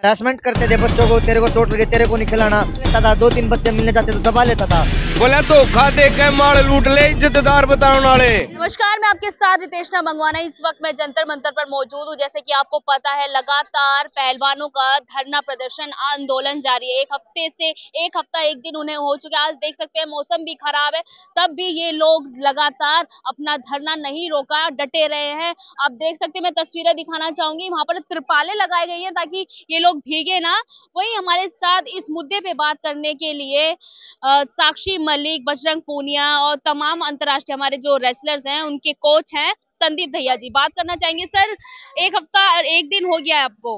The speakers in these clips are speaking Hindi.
हरासमेंट करते थे बच्चों को, तेरे को चोट लगी, तेरे को नहीं खिलाना था। 2-3 बच्चे मिलने जाते तो दबा लेता था। बोला धोखा दे के माल लूट ले, इज्जतदार बताने वाले। नमस्कार, मैं आपके साथ रितेशना मंगवाना। इस वक्त मैं जंतर मंतर पर मौजूद हूँ। जैसे कि आपको पता है, लगातार पहलवानों का धरना प्रदर्शन आंदोलन जारी है। एक हफ्ता एक दिन उन्हें हो चुके। आज देख सकते हैं मौसम भी खराब है, तब भी ये लोग लगातार अपना धरना नहीं रोका, डटे रहे हैं। आप देख सकते हैं, मैं तस्वीरें दिखाना चाहूंगी। वहां पर त्रिपालें लगाई गई है ताकि ये लोग भीगे ना। वहीं हमारे साथ इस मुद्दे पे बात करने के लिए साक्षी मलिक, बजरंग पूनिया और तमाम अंतर्राष्ट्रीय हमारे जो रेसलर्स हैं उनके कोच हैं संदीप भैया जी, बात करना चाहेंगे। सर, एक हफ्ता एक दिन हो गया है आपको,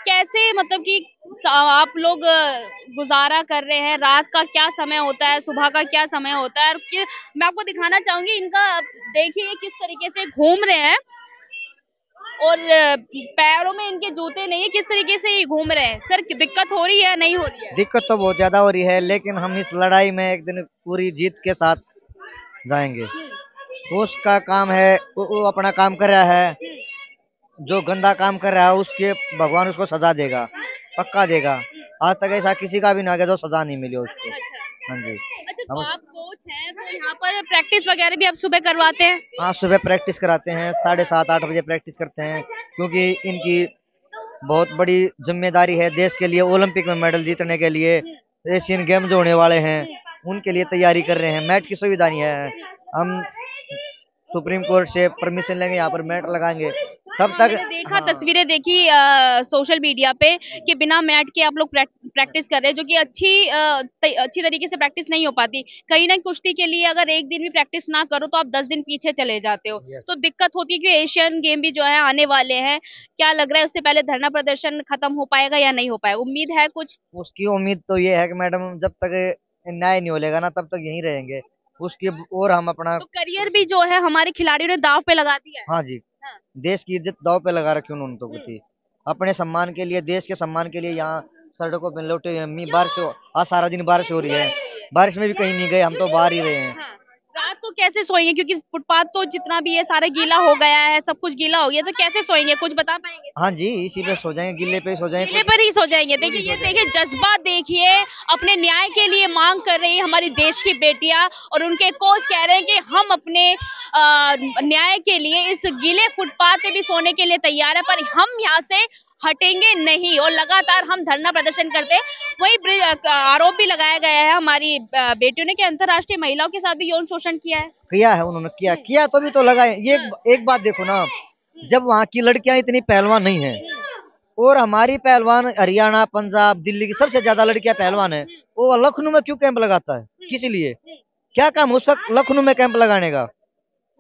कैसे मतलब कि आप लोग गुजारा कर रहे हैं? रात का क्या समय होता है, सुबह का क्या समय होता है? और मैं आपको दिखाना चाहूंगी, इनका देखिए किस तरीके से घूम रहे हैं और पैरों में इनके जूते नहीं है, किस तरीके से ये घूम रहे हैं। सर, दिक्कत हो रही है, नहीं हो रही है? दिक्कत तो बहुत ज्यादा हो रही है, लेकिन हम इस लड़ाई में एक दिन पूरी जीत के साथ जाएंगे। तो उसका काम है, वो अपना काम कर रहा है। जो गंदा काम कर रहा है उसके भगवान उसको सजा देगा, पक्का देगा। आज तक ऐसा किसी का भी ना गया जो सजा नहीं मिली उसको। अच्छा। हाँ जी। अच्छा, तो आप कोच हैं, तो यहाँ पर प्रैक्टिस वगैरह भी आप सुबह करवाते हैं? हाँ, सुबह प्रैक्टिस कराते हैं, 7:30-8 बजे प्रैक्टिस करते हैं, क्योंकि इनकी बहुत बड़ी जिम्मेदारी है देश के लिए। ओलंपिक में मेडल जीतने के लिए, एशियन गेम जो होने वाले हैं उनके लिए तैयारी कर रहे हैं। मैट की सुविधा नहीं है, हम सुप्रीम कोर्ट से परमिशन लेंगे, यहाँ पर मैट लगाएंगे तब तक। मैंने देखा, तस्वीरें देखी सोशल मीडिया पे कि बिना मैट के आप लोग प्रैक्टिस कर रहे हैं, जो कि अच्छी तरीके से प्रैक्टिस नहीं हो पाती। कहीं ना कुश्ती के लिए अगर एक दिन भी प्रैक्टिस ना करो तो आप 10 दिन पीछे चले जाते हो। तो दिक्कत होती है कि एशियन गेम भी जो है आने वाले हैं। क्या लग रहा है, उससे पहले धरना प्रदर्शन खत्म हो पाएगा या नहीं हो पाएगा? उम्मीद है कुछ? उसकी उम्मीद तो ये है कि मैडम जब तक न्याय नहीं होगा ना तब तक यहीं रहेंगे उसकी। और हम अपना तो करियर भी जो है हमारे खिलाड़ियों ने दांव पे लगा दिया है। हाँ जी, हाँ। देश की इज्जत दांव पे लगा रखी उन्होंने तो कुछ ही। अपने सम्मान के लिए, देश के सम्मान के लिए यहाँ सड़कों पे लौटे हुए। बारिश आज सारा दिन बारिश हो रही है, बारिश में भी कहीं नहीं गए, हम तो बाहर ही रहे हैं। हाँ। रात को कैसे सोएंगे, क्योंकि फुटपाथ तो जितना भी है सारा गीला हो गया है, सब कुछ गीला हो गया, तो कैसे सोएंगे, कुछ बता पाएंगे? हाँ जी, इसी पे सो जाएंगे, गिल्ले पे सो जाएंगे, गीले पर ही सो जाएंगे। देखिए, ये देखिए जज्बा, देखिए अपने न्याय के लिए मांग कर रही है हमारी देश की बेटियां, और उनके कोच कह रहे हैं कि हम अपने न्याय के लिए इस गीले फुटपाथ पे भी सोने के लिए तैयार है, पर हम यहाँ से हटेंगे नहीं और लगातार हम धरना प्रदर्शन करते हैं। वही आरोप भी लगाया गया है हमारी बेटियों ने कि अंतर्राष्ट्रीय महिलाओं के साथ भी यौन शोषण किया है। उन्होंने किया तो भी तो लगाए। ये एक बात देखो ना, जब वहाँ की लड़कियां इतनी पहलवान नहीं है और हमारी पहलवान हरियाणा, पंजाब, दिल्ली की सबसे ज्यादा लड़कियां पहलवान है, वो लखनऊ में क्यों कैंप लगाता है? किस लिए? क्या काम उसका लखनऊ में कैंप लगाने का?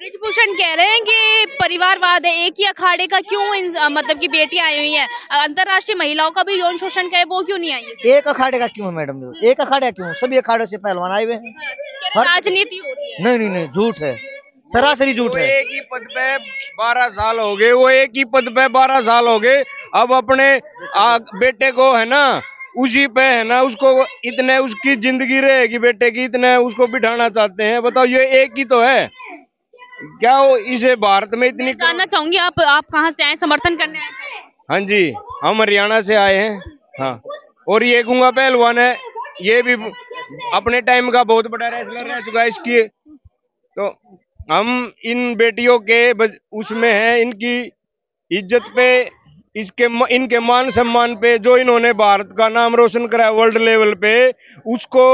ब्रिजभूषण कह रहे हैं कि परिवारवाद है, एक ही अखाड़े का क्यों मतलब कि बेटियां आई हुई हैं, अंतर्राष्ट्रीय महिलाओं का भी यौन शोषण करे, वो क्यों नहीं आई है? एक अखाड़े का क्यों है मैडम? एक अखाड़ा क्यों? सभी अखाड़े से पहलवान आए हुए हैं। राजनीति हो रही है। नहीं, झूठ है, सरासरी झूठ है। एक ही पद पे 12 साल हो गए, वो एक ही पद पे 12 साल हो गए। अब अपने बेटे को है ना, उसी पे है ना, उसको इतने उसकी जिंदगी रहेगी बेटे की, इतने उसको बिठाना चाहते हैं। बताओ, ये एक ही तो है क्या? वो इसे भारत में इतनी जानना चाहूंगी, आप कहाँ से आए, समर्थन करने आए थे? हाँ जी, हम हरियाणा से आए हैं। हाँ, और ये गूंगा पहलवान है, ये भी अपने टाइम का बहुत बड़ा रेसलर रह चुका है इसकी। तो हम इन बेटियों के उसमें हैं, इनकी इज्जत पे, इनके मान सम्मान पे, जो इन्होंने भारत का नाम रोशन करा वर्ल्ड लेवल पे, उसको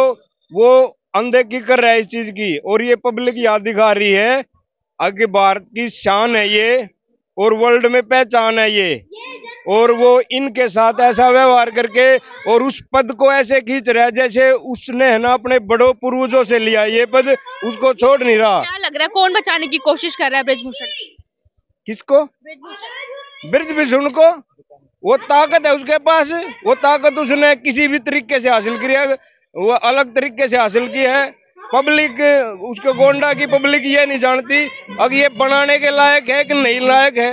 वो अनदेखी कर रहा है इस चीज की। और ये पब्लिक याद दिखा रही है आगे, भारत की शान है ये और वर्ल्ड में पहचान है ये। और वो इनके साथ ऐसा व्यवहार करके और उस पद को ऐसे खींच रहा है जैसे उसने है ना अपने बड़ों पूर्वजों से लिया ये पद, उसको छोड़ नहीं रहा। क्या लग रहा है, कौन बचाने की कोशिश कर रहा है ब्रिजभूषण? किसको? ब्रिजभूषण को। वो ताकत है उसके पास, वो ताकत उसने किसी भी तरीके से हासिल की है, वो अलग तरीके से हासिल की है। पब्लिक उसको, गोंडा की पब्लिक ये नहीं जानती अब ये बनाने के लायक है कि नहीं लायक है।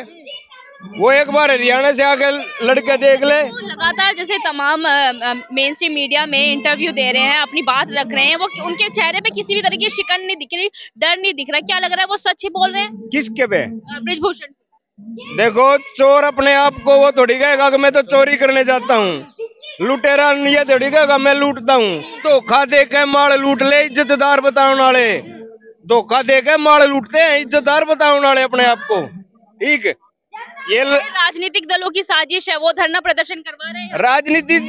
वो एक बार हरियाणा से आके लड़के देख ले। तो लगातार जैसे तमाम मेन स्ट्रीम मीडिया में इंटरव्यू दे रहे हैं, अपनी बात रख रहे हैं, वो उनके चेहरे पे किसी भी तरह की शिकन नहीं दिख रही, डर नहीं दिख रहा। क्या लग रहा है, वो सच ही बोल रहे हैं? किसके पे? ब्रिजभूषण। देखो, चोर अपने आप को वो थोड़ी कहेगा कि मैं तो चोरी करने जाता हूँ। लुटेरा ये थोड़ी कहेगा मैं लूटता हूँ। धोखा दे के माल लूट ले इज्जतदार बताने वाले, धोखा दे के माल लूटते हैं इज्जतदार बताने वाले अपने आप को। ठीक, ये राजनीतिक दलों की साजिश है, वो धरना प्रदर्शन करवा रहे हैं। राजनीति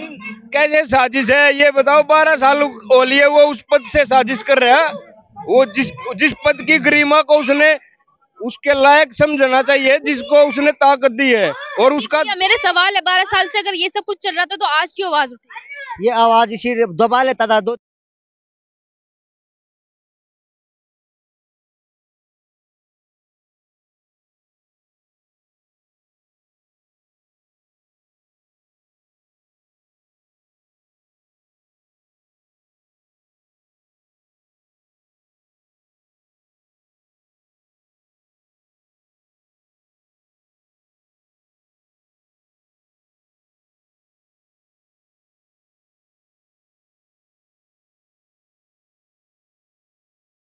कैसे साजिश है ये बताओ? 12 साल हो लिए वो उस पद से साजिश कर रहा है। वो जिस पद की गरिमा को उसने उसके लायक समझना चाहिए, जिसको उसने ताकत दी है। और उसका मेरे सवाल है, 12 साल से अगर ये सब कुछ चल रहा था तो आज क्यों आवाज उठी? ये आवाज इसी दबा लेता था। दो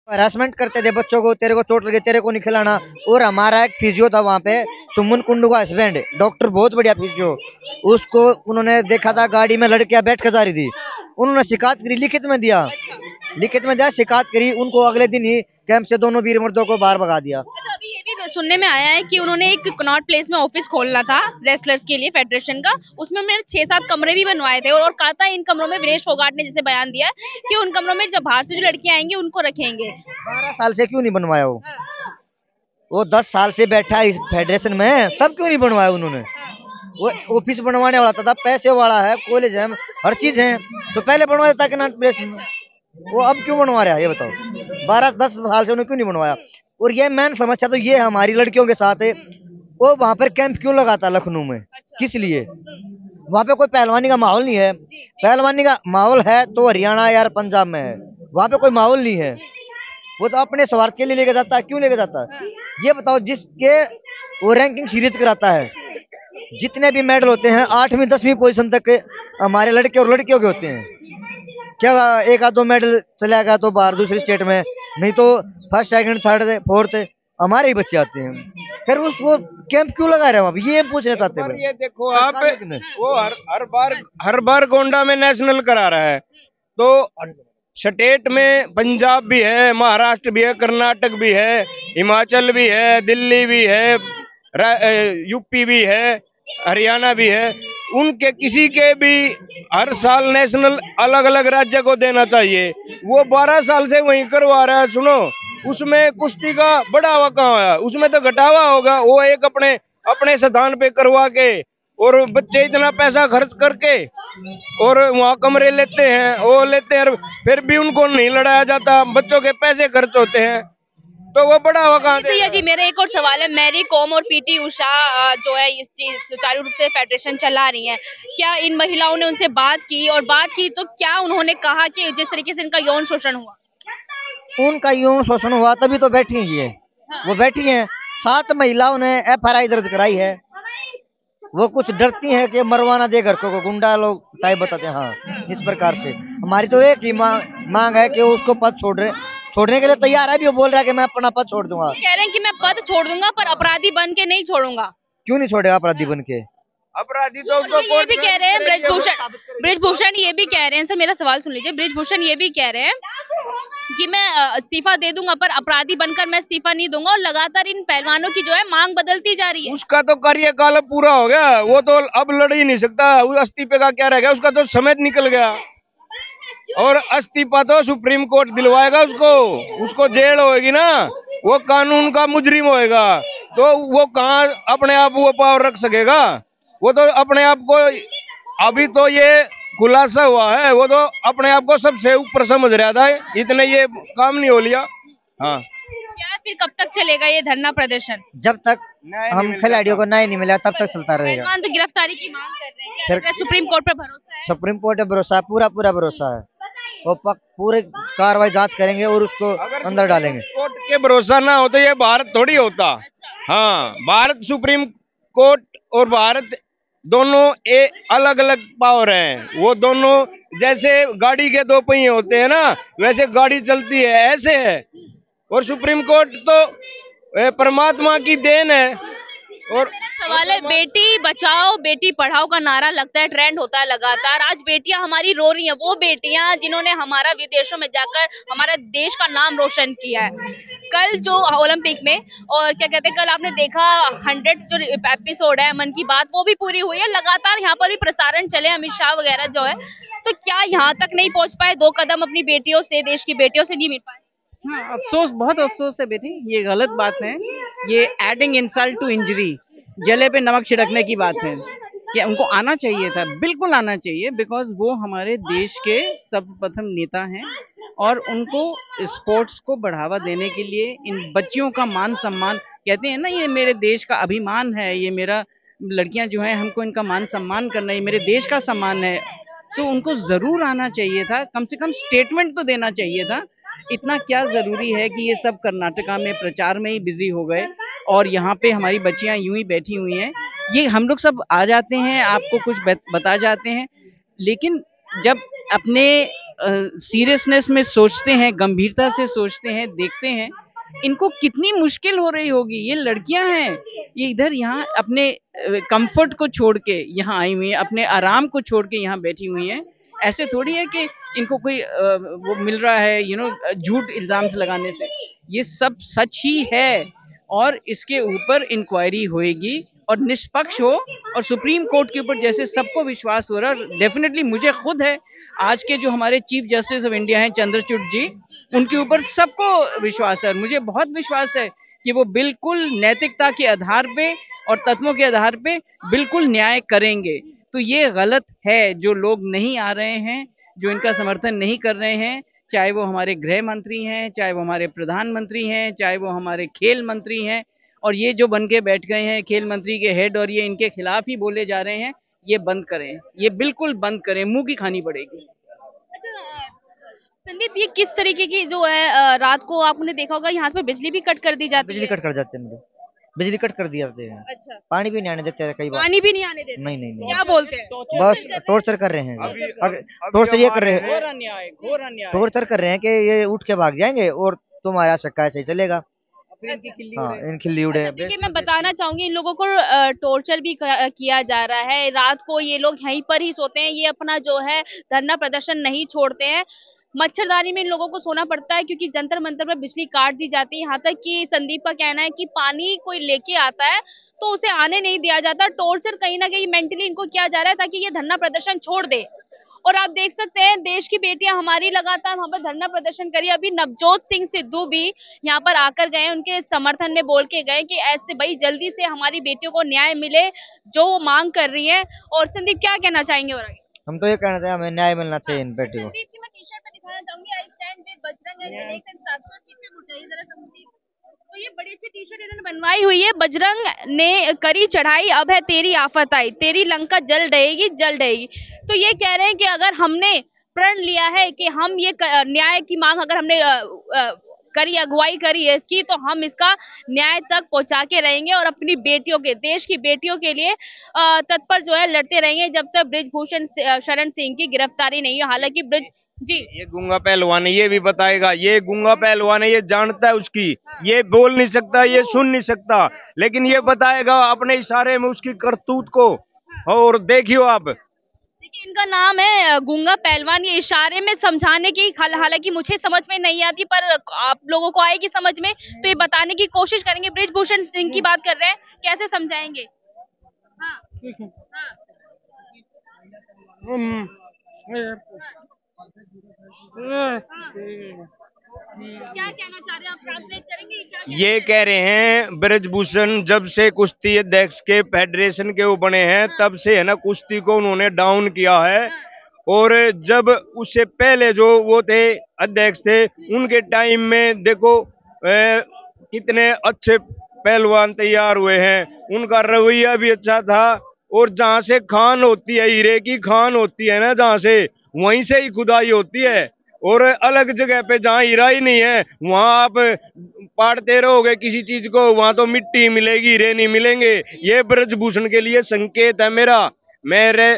हरासमेंट करते थे बच्चों को, तेरे को चोट लगी, तेरे को नहीं खिलाना। और हमारा एक फिजियो था वहाँ पे, सुमन कुंडू का हस्बैंड, डॉक्टर, बहुत बढ़िया फिजियो। उसको उन्होंने देखा था गाड़ी में लड़कियां बैठ कर जा रही थी, उन्होंने शिकायत करी, लिखित में दिया, लिखित में दिया, शिकायत करी। उनको अगले दिन ही कैंप से दोनों वीर मर्दों को बाहर भगा दिया। अच्छा, अभी ये भी सुनने में आया है कि उन्होंने एक कनॉट प्लेस में ऑफिस खोलना था रेसलर्स के लिए, फेडरेशन का। उसमें उन्होंने 6-7 कमरे भी बनवाए थे और कहा था इन कमरों में, विनेश फोगाट ने जैसे बयान दिया कि उन कमरों में जब बाहर से जो लड़कियां आएंगी उनको रखेंगे। 12 साल से क्यों नहीं बनवाया वो 10 साल से बैठा है इस फेडरेशन में, तब क्यों नहीं बनवाया उन्होंने? वो ऑफिस बनवाने वाला था, पैसे वाला है, कॉलेज है, हर चीज है, तो पहले बनवा देता कनॉट प्लेस में। वो अब क्यों बनवा रहा है ये बताओ? 12-10 साल से उन्होंने क्यों नहीं बनवाया? और ये मेन समस्या तो ये है हमारी लड़कियों के साथ है। वो वहां पर कैंप क्यों लगाता लखनऊ में, किस लिए? वहां पे कोई पहलवानी का माहौल नहीं है। पहलवानी का माहौल है तो हरियाणा या पंजाब में है, वहां पे कोई माहौल नहीं है। वो तो अपने स्वार्थ के लिए लेके जाता है। क्यों लेके जाता है ये बताओ? जिसके वो रैंकिंग सीरीज कराता है, जितने भी मेडल होते हैं 8वीं 10वीं पोजीशन तक के हमारे लड़के और लड़कियों के होते हैं। क्या एक आध दो मेडल चला गया तो बाहर दूसरी स्टेट में, नहीं तो फर्स्ट सेकंड थर्ड फोर्थ हमारे ही बच्चे आते हैं। फिर वो कैंप क्यों लगा रहे हैं वहां? ये पूछना चाहते हैं। ये देखो आप, वो हर बार गोंडा में नेशनल करा रहा है, तो स्टेट में पंजाब भी है, महाराष्ट्र भी है, कर्नाटक भी है, हिमाचल भी है, दिल्ली भी है, यूपी भी है, हरियाणा भी है। उनके किसी के भी हर साल नेशनल अलग अलग राज्य को देना चाहिए। वो 12 साल से वहीं करवा रहा है। सुनो, उसमें कुश्ती का बढ़ावा कहाँ है? उसमें तो घटावा होगा। वो एक अपने स्थान पे करवा के, और बच्चे इतना पैसा खर्च करके और वहाँ कमरे लेते हैं, वो लेते हैं, फिर भी उनको नहीं लड़ाया जाता। बच्चों के पैसे खर्च होते हैं, तो वो बढ़ावा कहाँ तो जी मेरा एक और सवाल है, मैरी कॉम और पीटी उषा जो है इस चीज सुचारू रूप से फेडरेशन चला रही हैं, क्या इन महिलाओं ने उनसे बात की? और बात की तो क्या उन्होंने कहा कि जिस तरीके से इनका यौन शोषण हुआ? उनका यौन शोषण हुआ तभी तो बैठी है। वो बैठी हैं, 7 महिलाओं ने FIR दर्ज कराई है। वो कुछ डरती हैं कि मरवाना दे घर को गुंडा लोग टाइप बताते हैं। हाँ, इस प्रकार से हमारी तो एक ही मांग है कि उसको पद छोड़ने के लिए तैयार है। भी वो बोल रहा है कि मैं अपना पद छोड़ दूंगा। कह रहे हैं कि मैं पद छोड़ दूंगा पर अपराधी बन के नहीं छोड़ूंगा। क्यों नहीं छोड़ेगा अपराधी बन के? अपराधी तो उसको ये भी कह रहे हैं ब्रिजभूषण ये भी कह रहे हैं, सर मेरा सवाल सुन लीजिए, ब्रिजभूषण ये भी कह रहे हैं कि मैं इस्तीफा दे दूंगा पर अपराधी बनकर मैं इस्तीफा नहीं दूंगा। और लगातार इन पहलवानों की जो है मांग बदलती जा रही है। उसका तो कार्यकाल पूरा हो गया, वो तो अब लड़ ही नहीं सकता। उस इस्तीफे का क्या रह गया? उसका तो समय निकल गया, और इस्तीफा तो सुप्रीम कोर्ट दिलवाएगा उसको जेल होएगी ना, वो कानून का मुजरिम होएगा। तो वो कहाँ अपने आप वो पावर रख सकेगा? वो तो अपने आप को, अभी तो ये खुलासा हुआ है, वो तो अपने आप को सबसे ऊपर समझ रहा था, इतने ये काम नहीं हो लिया। हाँ, क्या फिर कब तक चलेगा ये धरना प्रदर्शन? जब तक हम खिलाड़ियों को न्याय नहीं मिला तब तक चलता रहेगा। पहलवान तो गिरफ्तारी की मांग कर रहे हैं, क्या लगता है सुप्रीम कोर्ट पर भरोसा है? सुप्रीम कोर्ट पे भरोसा है, पूरा भरोसा है। वो पूरे कार्रवाई जांच करेंगे और उसको अंदर डालेंगे। कोर्ट के भरोसा ना हो तो ये भारत थोड़ी होता। हाँ, भारत सुप्रीम कोर्ट और भारत दोनों अलग अलग पावर हैं। वो दोनों जैसे गाड़ी के 2 पहिए होते हैं ना, वैसे गाड़ी चलती है, ऐसे है। और सुप्रीम कोर्ट तो परमात्मा की देन है, और मेरा सवाल है, बेटी बचाओ बेटी पढ़ाओ का नारा लगता है, ट्रेंड होता है लगातार। आज बेटियां हमारी रो रही हैं, वो बेटियां जिन्होंने हमारा विदेशों में जाकर हमारा देश का नाम रोशन किया है। कल जो ओलंपिक में, और क्या कहते हैं, कल आपने देखा 100 जो एपिसोड है मन की बात, वो भी पूरी हुई है। लगातार यहाँ पर भी प्रसारण चले, अमित शाह वगैरह जो है, तो क्या यहाँ तक नहीं पहुंच पाए? 2 कदम अपनी बेटियों से, देश की बेटियों से नहीं मिल पाए? हाँ, अफसोस, बहुत अफसोस है बेटी, ये गलत बात है। ये एडिंग इंसल्ट टू इंजरी, जले पे नमक छिड़कने की बात है। कि उनको आना चाहिए था, बिल्कुल आना चाहिए, बिकॉज वो हमारे देश के सर्वप्रथम नेता हैं और उनको स्पोर्ट्स को बढ़ावा देने के लिए इन बच्चियों का मान सम्मान, कहते हैं ना, ये मेरे देश का अभिमान है, ये मेरा लड़कियां जो हैं हमको इनका मान सम्मान करना, ये मेरे देश का सम्मान है। सो उनको जरूर आना चाहिए था, कम से कम स्टेटमेंट तो देना चाहिए था। इतना क्या जरूरी है कि ये सब कर्नाटका में प्रचार में ही बिजी हो गए और यहाँ पे हमारी बच्चियां यूं ही बैठी हुई हैं। ये हम लोग सब आ जाते हैं, आपको कुछ बता जाते हैं, लेकिन जब अपने सीरियसनेस में सोचते हैं, गंभीरता से सोचते हैं, देखते हैं इनको कितनी मुश्किल हो रही होगी। ये लड़कियां हैं, ये इधर यहाँ अपने कंफर्ट को छोड़ के यहाँ आई हुई हैं, अपने आराम को छोड़ के यहाँ बैठी हुई हैं। ऐसे थोड़ी है कि इनको कोई वो मिल रहा है झूठ इल्जाम से लगाने से। ये सब सच ही है और इसके ऊपर इंक्वायरी होएगी और निष्पक्ष हो, और सुप्रीम कोर्ट के ऊपर जैसे सबको विश्वास हो रहा है, डेफिनेटली मुझे खुद है, आज के जो हमारे चीफ जस्टिस ऑफ इंडिया हैं चंद्रचूड़ जी, उनके ऊपर सबको विश्वास है। मुझे बहुत विश्वास है कि वो बिल्कुल नैतिकता के आधार पे और तत्वों के आधार पे बिल्कुल न्याय करेंगे। तो ये गलत है जो लोग नहीं आ रहे हैं, जो इनका समर्थन नहीं कर रहे हैं, चाहे वो हमारे गृह मंत्री हैं, चाहे वो हमारे प्रधानमंत्री हैं, चाहे वो हमारे खेल मंत्री हैं, और ये जो बन के बैठ गए हैं खेल मंत्री के हेड, और ये इनके खिलाफ ही बोले जा रहे हैं। ये बंद करें, ये बिल्कुल बंद करें, मुंह की खानी पड़ेगी। संदीप, ये किस तरीके की जो है, रात को आपने देखा होगा यहाँ पे बिजली भी कट कर दी जाती है। बिजली कट कर जाते हैं, मुझे बिजली कट कर दिया जाते हैं। अच्छा, पानी भी नहीं आने देते हैं कई बार। पानी भी नहीं आने देते? नहीं नहीं नहीं, क्या बोलते हैं? बस टॉर्चर कर रहे हैं। टॉर्चर ये कर रहे हैं, घोर अन्याय, घोर अन्याय। टॉर्चर कर रहे हैं कि ये उठ के भाग जाएंगे और तुम्हारा शक्का ऐसे ही चलेगा। हाँ, इन खिल्ली उड़े। अच्छा, देखिए, मैं बताना चाहूंगी, इन लोगों को टॉर्चर भी किया जा रहा है। रात को ये लोग यहीं पर ही सोते हैं, ये अपना जो है धरना प्रदर्शन नहीं छोड़ते हैं। मच्छरदानी में इन लोगों को सोना पड़ता है क्योंकि जंतर मंतर पर बिजली काट दी जाती है। यहाँ तक कि संदीप का कहना है कि पानी कोई लेके आता है तो उसे आने नहीं दिया जाता। टॉर्चर कहीं ना कहीं मेंटली इनको किया जा रहा है ताकि ये धरना प्रदर्शन छोड़ दे। और आप देख सकते हैं, देश की बेटियां हमारी लगातार वहां पर धरना प्रदर्शन करी। अभी नवजोत सिंह सिद्धू भी यहाँ पर आकर गए, उनके समर्थन में बोल के गए कि ऐसे भाई जल्दी से हमारी बेटियों को न्याय मिले जो वो मांग कर रही है। और संदीप, क्या कहना चाहेंगे? और आगे हम तो ये कहना चाहिए, हमें न्याय मिलना चाहिए इन बेटियों को। संदीप की मैं टी-शर्ट में दिखाना चाहूंगी, I stand with Bajrang and एक साक्षात पीछे मुड़ जाइए जरा संदीप। तो ये बड़ी अच्छी टी-शर्ट इन्होंने बनवाई हुई है। बजरंग ने करी चढ़ाई, अब है तेरी आफत आई, तेरी लंका जल रहेगी जल रहेगी। तो ये कह रहे हैं कि अगर हमने प्रण लिया है कि हम ये न्याय की मांग अगर हमने करी, अगुवाई करी है इसकी, तो हम इसका न्याय तक पहुंचा के रहेंगे और अपनी बेटियों के, देश की बेटियों के लिए तत्पर जो है लड़ते रहेंगे जब तक बृजभूषण शरण सिंह की गिरफ्तारी नहीं हो। हालांकि ब्रिज जी, ये गूंगा पहलवान है, ये भी बताएगा। ये गूंगा पहलवान है, ये जानता है उसकी, ये बोल नहीं सकता, ये सुन नहीं सकता, लेकिन ये बताएगा अपने इशारे में उसकी करतूत को। और देखियो आप, देखिए, इनका नाम है गूंगा पहलवान। ये इशारे में समझाने की, हालांकि मुझे समझ में नहीं आती पर आप लोगों को आएगी समझ में, तो ये बताने की कोशिश करेंगे। बृजभूषण सिंह की बात कर रहे हैं, कैसे समझाएंगे? हाँ, क्या कहना चाह रहे हैं आप? ट्रांसलेट करेंगे? क्या ये कह रहे हैं बृजभूषण जब से कुश्ती अध्यक्ष के फेडरेशन के वो बने हैं तब से है ना कुश्ती को उन्होंने डाउन किया है। और जब उससे पहले जो वो थे अध्यक्ष थे, उनके टाइम में देखो कितने अच्छे पहलवान तैयार हुए हैं, उनका रवैया भी अच्छा था। और जहाँ से खान होती है, हीरे की खान होती है ना, जहाँ से वहीं से ही खुदाई होती है। और अलग जगह पे जहाँ हीरा ही नहीं है वहां आप पाड़ते रहोगे किसी चीज को, वहां तो मिट्टी मिलेगी, हीरे नहीं मिलेंगे। ये बृजभूषण के लिए संकेत है मेरा। मेरे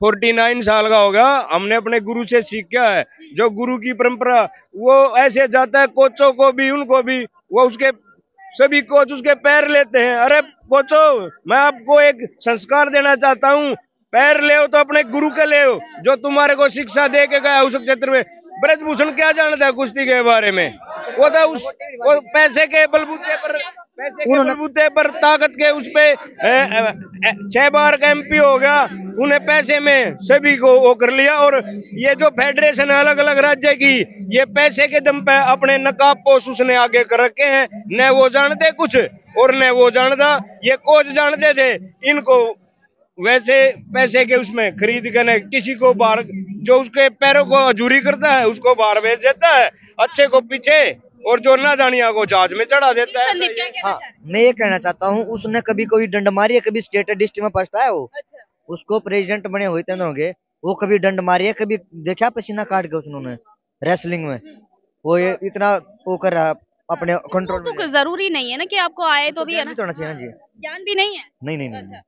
49 साल का होगा, हमने अपने गुरु से सीखा है। जो गुरु की परंपरा वो ऐसे जाता है, कोचों को भी, उनको भी, वो उसके सभी कोच उसके पैर लेते हैं। अरे कोचो, मैं आपको एक संस्कार देना चाहता हूँ, पैर ले तो अपने गुरु के ले, जो तुम्हारे को शिक्षा दे के गया उस क्षेत्र में। ब्रजभूषण क्या जानता है कुश्ती के बारे में? वो पैसे के बलबूते पर ताकत के उस पे 6 बार का MP हो गया, उन्हें पैसे में सभी को वो कर लिया। और ये जो फेडरेशन है अलग अलग राज्य की, ये पैसे के दम पे अपने नकाब पोष उसने आगे कर रखे हैं। न वो जानते कुछ और न वो जानता, ये कोच जानते थे इनको। वैसे पैसे के उसमें खरीद कर किसी को बाहर, जो उसके पैरों को अजूरी करता है उसको बाहर भेज देता है, अच्छे को पीछे, और जो ना जानिया को जहाज में चढ़ा देता है। संदीप क्या कहना हाँ, चाह रहे हैं? मैं ये कहना चाहता हूँ, उसने कभी कोई डंड मारी है? कभी स्टेट डिस्ट्रिक्ट में फर्स्ट आया वो? अच्छा, उसको प्रेसिडेंट बने हुए थे होंगे, वो कभी डंड मारी है? कभी देखा पसीना काट के उन्होंने रेसलिंग में? वो ये इतना वो कर रहा है अपने कंट्रोल तो में। जरूरी नहीं है ना कि आपको आए तो भी है ना, होना चाहिए ना जी। ज्ञान भी नहीं है। नहीं नहीं नहीं, अच्छा।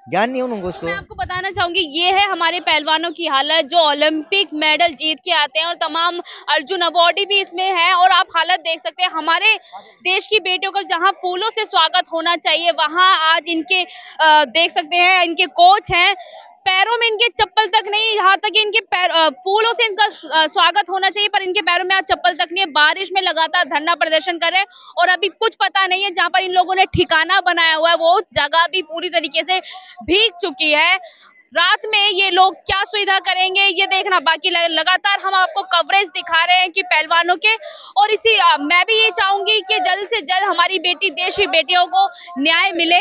ज्ञान नहीं है उनको उसको। मैं आपको बताना चाहूंगी, ये है हमारे पहलवानों की हालत जो ओलंपिक मेडल जीत के आते हैं, और तमाम अर्जुन अवार्डी भी इसमें है। और आप हालत देख सकते हैं, हमारे देश की बेटियों का जहां फूलों से स्वागत होना चाहिए, वहां आज इनके देख सकते हैं इनके कोच हैं, पैरों में इनके चप्पल तक नहीं, यहाँ तक इनके फूलों से इनका स्वागत होना चाहिए, पर इनके पैरों में आज चप्पल तक नहीं है। बारिश में लगातार धरना प्रदर्शन कर रहे हैं, और अभी कुछ पता नहीं है जहां पर इन लोगों ने ठिकाना बनाया हुआ है वो जगह भी पूरी तरीके से भीग चुकी है। रात में ये लोग क्या सुविधा करेंगे ये देखना बाकी। लगातार हम आपको कवरेज दिखा रहे हैं कि पहलवानों के, और इसी मैं भी ये चाहूंगी कि जल्द से जल्द हमारी बेटी, देश की बेटियों को न्याय मिले।